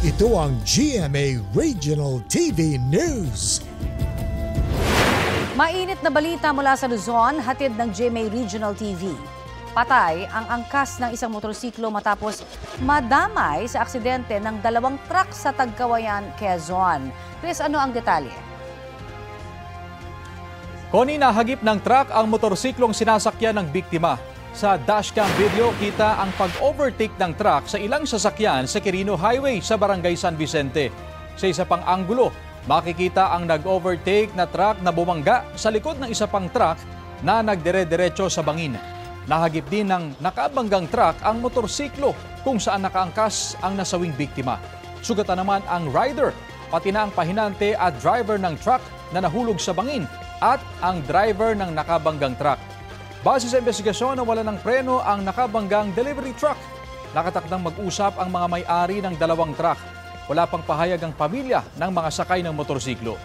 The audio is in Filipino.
Ito ang GMA Regional TV News. Mainit na balita mula sa Luzon, hatid ng GMA Regional TV. Patay ang angkas ng isang motorsiklo matapos madamay sa aksidente ng dalawang truck sa Tagkawayan, Quezon. Chris, ano ang detalye? Connie, nahagip ng truck ang motorsiklong sinasakyan ng biktima. Sa dashcam video, kita ang pag-overtake ng truck sa ilang sasakyan sa Quirino Highway sa Barangay San Vicente. Sa isa pang anggulo, makikita ang nag-overtake na truck na bumangga sa likod ng isa pang truck na nagdire-diretso sa bangin. Nahagip din ng nakabanggang truck ang motorsiklo kung saan nakaangkas ang nasawing biktima. Sugatan naman ang rider, pati na ang pahinante at driver ng truck na nahulog sa bangin at ang driver ng nakabanggang truck. Base sa investigasyon, nawala ng preno ang nakabanggang delivery truck. Nakatakdang mag-usap ang mga may-ari ng dalawang truck. Wala pang pahayag ang pamilya ng mga sakay ng motorsiklo.